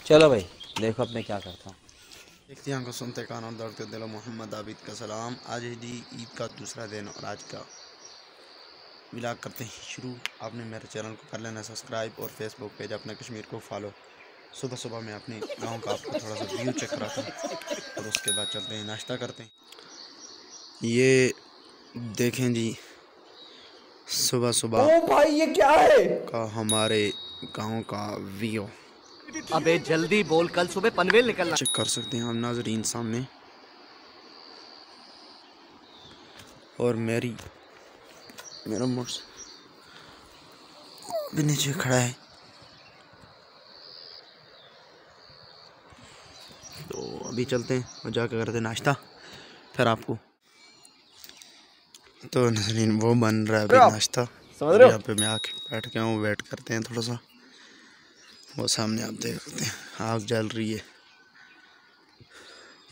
चलो भाई देखो अब मैं क्या करता हूँ। इख्तियार को सुनते कान दौड़ते दिलो मोहम्मद आबिद का सलाम। आज ईद का दूसरा दिन और आज का व्लॉग करते हैं शुरू। आपने मेरे चैनल को कर लेना सब्सक्राइब और फेसबुक पेज अपने कश्मीर को फॉलो। सुबह सुबह मैं अपने गांव का आपको थोड़ा सा व्यू चेक कराता हूँ और उसके बाद चलते हैं नाश्ता करते हैं। ये देखें जी, सुबह सुबह ओ भाई ये क्या है का हमारे गांव का व्यू अबे जल्दी बोल, कल सुबह पनवेल निकलना। चेक कर सकते हैं हम नाजरीन सामने। और मेरा मोटर भी नीचे खड़ा है। तो अभी चलते हैं और जाकर करते हैं नाश्ता फिर आपको। तो नजरीन वो बन रहा है अभी नाश्ता। यहाँ पे मैं आके बैठ गया हूँ, वेट करते हैं थोड़ा सा। वो सामने आप देख सकते हैं आग जल रही है,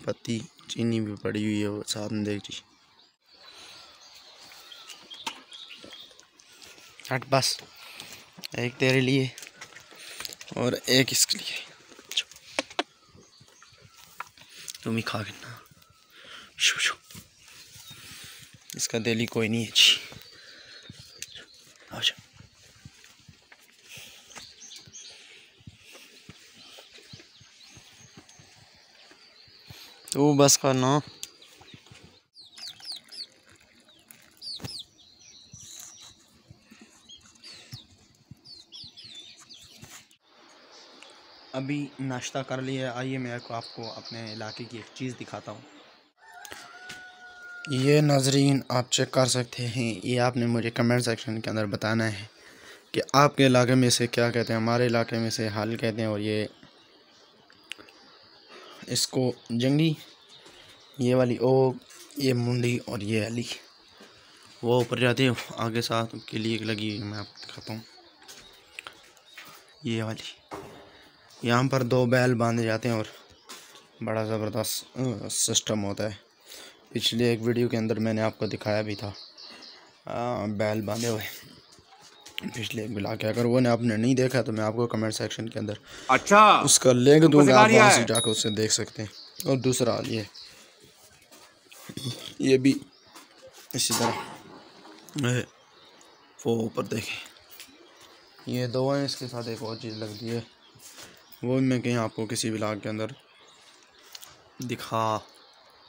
पत्ती चीनी भी पड़ी हुई है वो साथ में देख लीजिए। हट बस, एक तेरे लिए और एक इसके लिए, तुम ही खा लेना। शू शू, इसका दिल ही कोई नहीं है जी। अच्छा तो बस करना। अभी नाश्ता कर लिया, आइए मैं आपको अपने इलाके की एक चीज़ दिखाता हूँ। ये नाजरीन आप चेक कर सकते हैं, ये आपने मुझे कमेंट सेक्शन के अंदर बताना है कि आपके इलाके में से क्या कहते हैं। हमारे इलाके में से हल कहते हैं और ये इसको जंगी, ये वाली ओ, ये मुंडी और ये अली वो ऊपर जाती है आगे साथ के लिए लगी हुई। मैं आपको दिखाता हूँ ये वाली, यहाँ पर 2 बैल बांधे जाते हैं और बड़ा ज़बरदस्त सिस्टम होता है। पिछले एक वीडियो के अंदर मैंने आपको दिखाया भी था बैल बांधे हुए, पिछले एक मिला के। अगर वो ने आपने नहीं देखा तो मैं आपको कमेंट सेक्शन के अंदर अच्छा उसका लिंक दूंगा, आप वहाँ से जाकर उससे देख सकते हैं। और दूसरा हाल ये भी इसी तरह वो ऊपर देखें, ये 2 हैं। इसके साथ एक और चीज़ लगती है, वो मैं कहीं आपको किसी व्लॉग के अंदर दिखा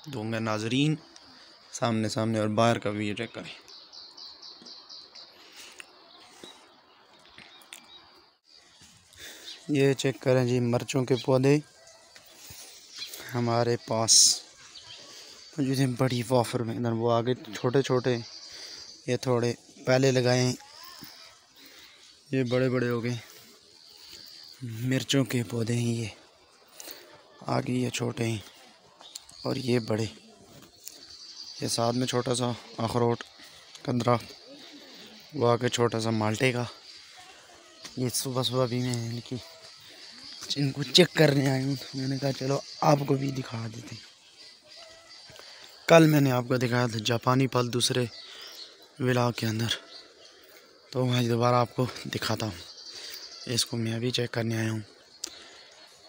दूंगा नाजरीन सामने सामने। और बाहर का भी चेक करें, ये चेक करें जी, मिर्चों के पौधे हमारे पास मौजूद हैं बड़ी वाफर में। इधर वो आगे छोटे छोटे, ये थोड़े पहले लगाए हैं, ये बड़े बड़े हो गए। मिर्चों के पौधे हैं ये, आगे ये छोटे हैं और ये बड़े। ये साथ में छोटा सा अखरोट का दरख्त, वो आगे छोटा सा माल्टे का। ये सुबह सुबह भी मैं इनकी इनको चेक करने आया हूँ, तो मैंने कहा चलो आपको भी दिखा देते हैं। कल मैंने आपको दिखाया था जापानी फल दूसरे व्लॉग के अंदर, तो मैं दोबारा आपको दिखाता हूँ। इसको मैं अभी चेक करने आया हूँ।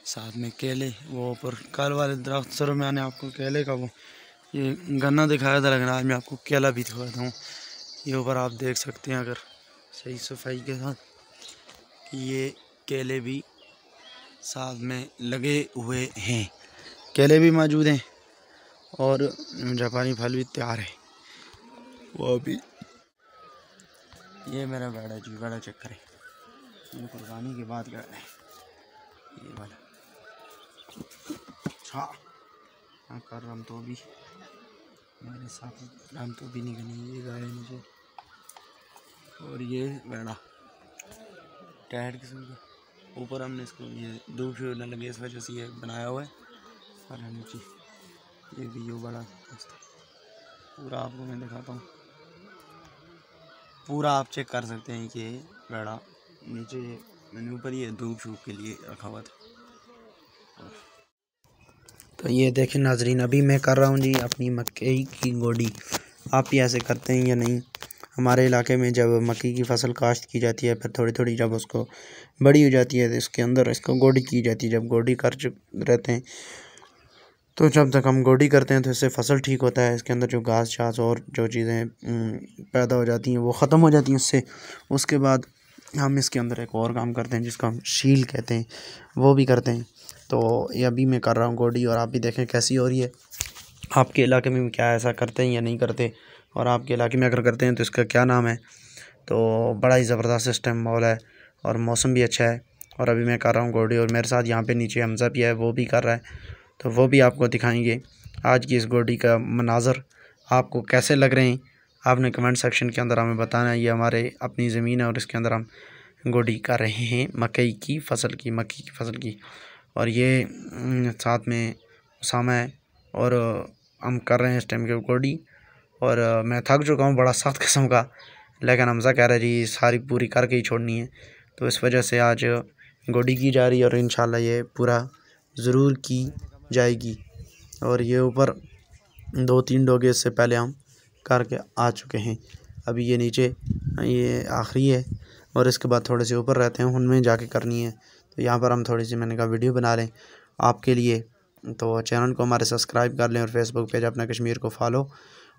साथ में केले, वो ऊपर कल वाले दरख्त सर मैंने आपको केले का वो ये गन्ना दिखाया था, लेकिन आज मैं आपको केला भी दिखाता हूँ। ये ऊपर आप देख सकते हैं अगर सही सफाई के साथ, ये केले भी साथ में लगे हुए हैं, केले भी मौजूद हैं और जापानी फल भी तैयार है वो भी। ये मेरा बेड़ा जी, बेड़ा चेक करें, ये कुर्बानी के बाद का है ये वाला। हाँ कर रहा तो भी मेरे साथ राम तो भी नहीं करनी, ये गाय नीचे। और ये बेड़ा टायर किस्म का, ऊपर हमने इसको ये धूप शूप न लगे इस वजह से ये बनाया हुआ है। और नीचे ये भी यो बड़ा पूरा आपको मैं दिखाता हूँ, पूरा आप चेक कर सकते हैं कि बेड़ा नीचे मैंने ऊपर ये धूप शूप के लिए रखा हुआ था। तो ये देखें नाजरीन, अभी मैं कर रहा हूँ जी अपनी मकई की गोडी। आप भी ऐसे करते हैं या नहीं हमारे इलाके में जब मक्की की फसल काश्त की जाती है, फिर थोड़ी थोड़ी जब उसको बड़ी हो जाती है तो इसके अंदर इसको गोडी की जाती है। जब गोडी कर रहते हैं तो जब तक हम गोडी करते हैं तो इससे फसल ठीक होता है। इसके अंदर जो घास छास और जो चीज़ें पैदा हो जाती हैं वो ख़त्म हो जाती हैं उससे। उसके बाद हम इसके अंदर एक और काम करते हैं जिसको हम शील कहते हैं, वो भी करते हैं। तो ये अभी मैं कर रहा हूँ गोडी, और आप भी देखें कैसी हो रही है। आपके इलाके में क्या ऐसा करते हैं या नहीं करते, और आपके इलाके में अगर करते हैं तो इसका क्या नाम है। तो बड़ा ही ज़बरदस्त सिस्टम माहौल है और मौसम भी अच्छा है। और अभी मैं कर रहा हूँ गोडी, और मेरे साथ यहाँ पे नीचे हमज़ा भी है, वो भी कर रहा है, तो वो भी आपको दिखाएंगे आज की इस गोडी का मनाज़र आपको कैसे लग रहे हैं। आपने कमेंट सेक्शन के अंदर हमें बताना है। ये हमारे अपनी ज़मीन है और इसके अंदर हम गोडी कर रहे हैं मकई की फसल की। और ये साथ में उसामा है और हम कर रहे हैं इस टाइम की गोडी। और मैं थक चुका हूँ बड़ा सख्त किस्म का, लेकिन हमज़ा कह रहा है जी सारी पूरी करके ही छोड़नी है, तो इस वजह से आज गोडी की जा रही है और इंशाल्लाह ये पूरा ज़रूर की जाएगी। और ये ऊपर 2-3 डोगे इससे पहले हम करके आ चुके हैं। अभी ये नीचे ये आखिरी है और इसके बाद थोड़े से ऊपर रहते हैं, उनमें जाके करनी है। तो यहाँ पर हम थोड़ी सी मैंने कहा वीडियो बना लें आपके लिए, तो चैनल को हमारे सब्सक्राइब कर लें और फेसबुक पेज अपना कश्मीर को फॉलो,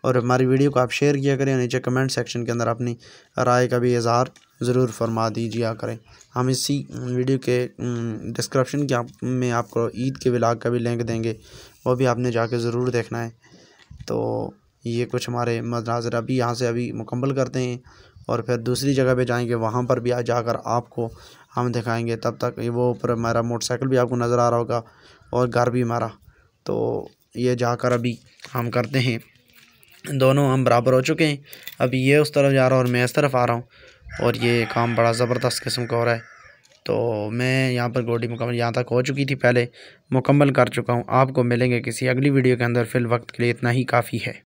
और हमारी वीडियो को आप शेयर किया करें। नीचे कमेंट सेक्शन के अंदर अपनी राय का भी इज़हार ज़रूर फरमा दीजिए करें। हम इसी वीडियो के डिस्क्रिप्शन में आपको ईद के व्लॉग का भी लिंक देंगे, वो भी आपने जाके ज़रूर देखना है। तो ये कुछ हमारे मनाज़र अभी यहाँ से अभी मुकम्मल करते हैं और फिर दूसरी जगह पे जाएंगे, वहाँ पर भी जाकर आपको हम दिखाएंगे। तब तक वो ऊपर हमारा मोटरसाइकिल भी आपको नज़र आ रहा होगा और घर भी हमारा। तो ये जाकर अभी हम करते हैं, दोनों हम बराबर हो चुके हैं। अभी ये उस तरफ जा रहा है और मैं इस तरफ आ रहा हूँ, और ये काम बड़ा ज़बरदस्त किस्म का हो रहा है। तो मैं यहाँ पर गोडी मुकम्मल यहाँ तक हो चुकी थी, पहले मुकम्मल कर चुका हूँ। आपको मिलेंगे किसी अगली वीडियो के अंदर। फिल वक्त के लिए इतना ही काफ़ी है।